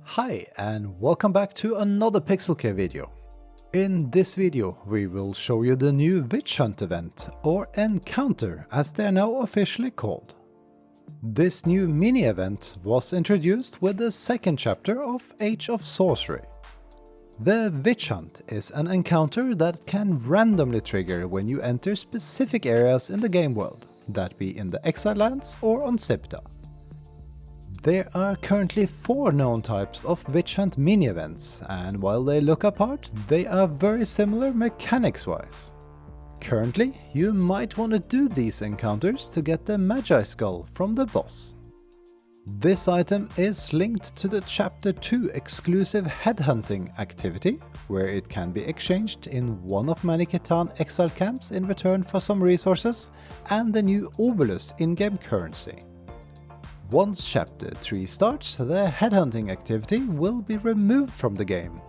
Hi and welcome back to another Pixelcare video. In this video we will show you the new Witch Hunt event, or Encounter as they are now officially called. This new mini-event was introduced with the second chapter of Age of Sorcery. The Witch Hunt is an encounter that can randomly trigger when you enter specific areas in the game world, that be in the Exiled lands or on Siptah. There are currently 4 known types of Witch Hunt mini-events, and while they look apart, they are very similar mechanics-wise. Currently, you might want to do these encounters to get the Magi Skull from the boss. This item is linked to the Chapter 2 exclusive headhunting activity, where it can be exchanged in one of many Conan Exiles camps in return for some resources, and the new Obelisk in-game currency. Once Chapter 3 starts, the headhunting activity will be removed from the game.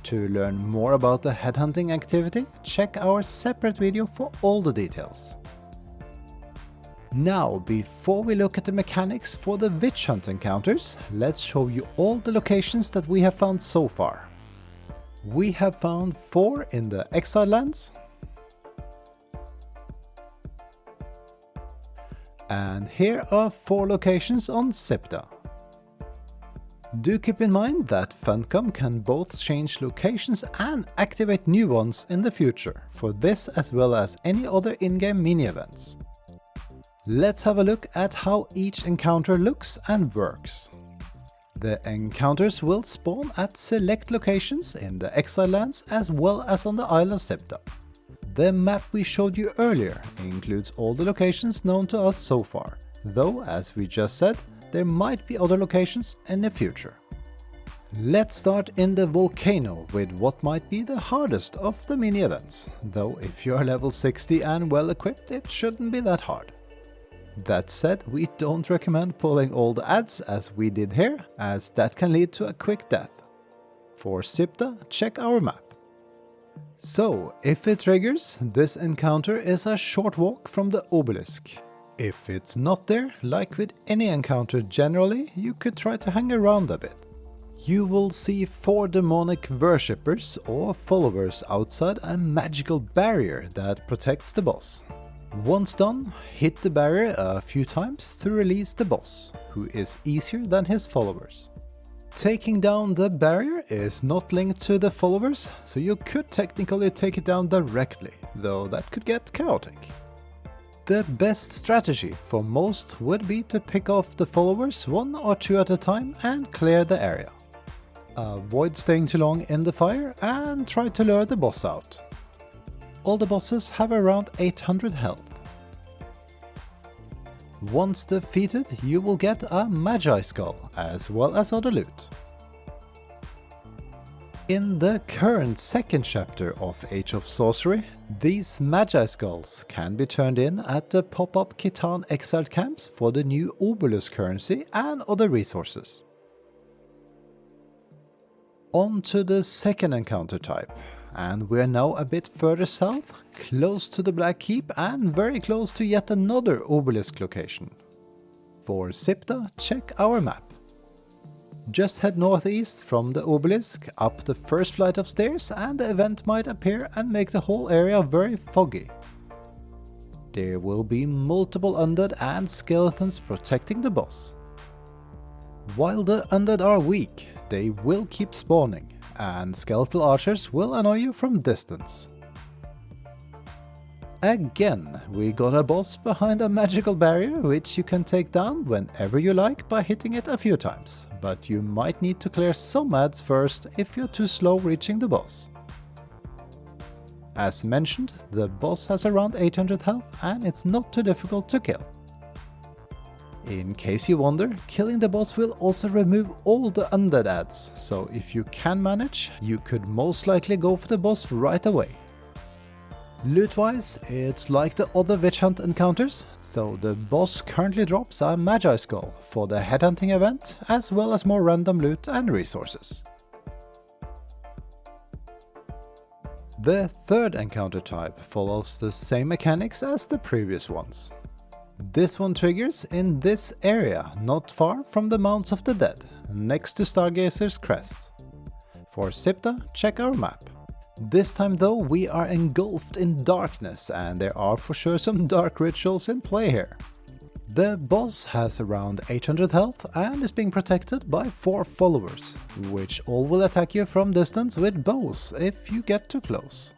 To learn more about the headhunting activity, check our separate video for all the details. Now, before we look at the mechanics for the Witch Hunt encounters, let's show you all the locations that we have found so far. We have found 4 in the Exiled lands, and here are 4 locations on Siptah. Do keep in mind that Funcom can both change locations and activate new ones in the future, for this as well as any other in-game mini-events. Let's have a look at how each encounter looks and works. The encounters will spawn at select locations in the Exiled lands as well as on the Isle of Siptah. The map we showed you earlier includes all the locations known to us so far, though as we just said, there might be other locations in the future. Let's start in the volcano with what might be the hardest of the mini-events, though if you are level 60 and well equipped it shouldn't be that hard. That said, we don't recommend pulling all the ads as we did here, as that can lead to a quick death. For Siptah, check our map. So, if it triggers, this encounter is a short walk from the obelisk. If it's not there, like with any encounter generally, you could try to hang around a bit. You will see 4 demonic worshippers or followers outside a magical barrier that protects the boss. Once done, hit the barrier a few times to release the boss, who is easier than his followers. Taking down the barrier is not linked to the followers, so you could technically take it down directly, though that could get chaotic. The best strategy for most would be to pick off the followers 1 or 2 at a time and clear the area. Avoid staying too long in the fire and try to lure the boss out. All the bosses have around 800 health. Once defeated, you will get a Magi Skull, as well as other loot. In the current second chapter of Age of Sorcery, these Magi Skulls can be turned in at the pop-up Conan Exiles camps for the new Obelisk currency and other resources. On to the second encounter type, and we're now a bit further south, close to the Black Keep and very close to yet another obelisk location. For Siptah, check our map. Just head northeast from the obelisk up the first flight of stairs and the event might appear and make the whole area very foggy. There will be multiple undead and skeletons protecting the boss. While the undead are weak, they will keep spawning, and skeletal archers will annoy you from distance. Again, we got a boss behind a magical barrier which you can take down whenever you like by hitting it a few times, but you might need to clear some ads first if you're too slow reaching the boss. As mentioned, the boss has around 800 health and it's not too difficult to kill. In case you wonder, killing the boss will also remove all the undead ads, so if you can manage, you could most likely go for the boss right away. Loot-wise, it's like the other Witch Hunt encounters, so the boss currently drops a Magi Skull for the headhunting event, as well as more random loot and resources. The third encounter type follows the same mechanics as the previous ones. This one triggers in this area, not far from the Mounts of the Dead, next to Stargazer's crest. For Siptah, check our map. This time though, we are engulfed in darkness, and there are for sure some dark rituals in play here. The boss has around 800 health and is being protected by 4 followers, which all will attack you from distance with bows if you get too close.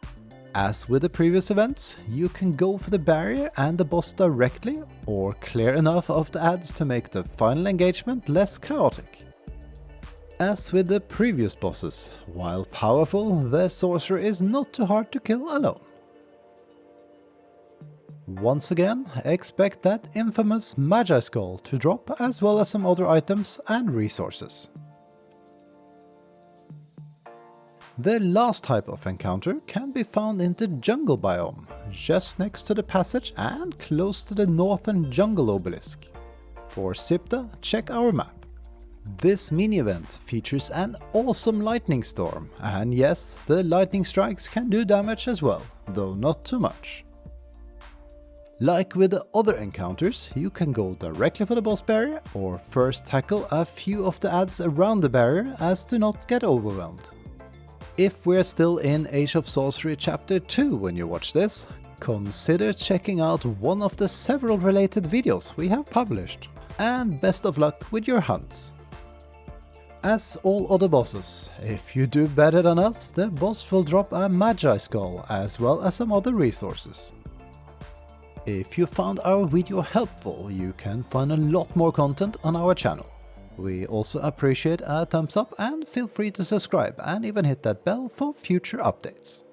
As with the previous events, you can go for the barrier and the boss directly, or clear enough of the adds to make the final engagement less chaotic. As with the previous bosses, while powerful, the sorcerer is not too hard to kill alone. Once again, expect that infamous Magi Skull to drop, as well as some other items and resources. The last type of encounter can be found in the jungle biome, just next to the passage and close to the northern jungle obelisk. For Siptah, check our map. This mini-event features an awesome lightning storm, and yes, the lightning strikes can do damage as well, though not too much. Like with the other encounters, you can go directly for the boss barrier, or first tackle a few of the adds around the barrier as to not get overwhelmed. If we're still in Age of Sorcery Chapter 2 when you watch this, consider checking out one of the several related videos we have published, and best of luck with your hunts. As all other bosses, if you do better than us, the boss will drop a Magi Skull as well as some other resources. If you found our video helpful, you can find a lot more content on our channel. We also appreciate a thumbs up, and feel free to subscribe and even hit that bell for future updates.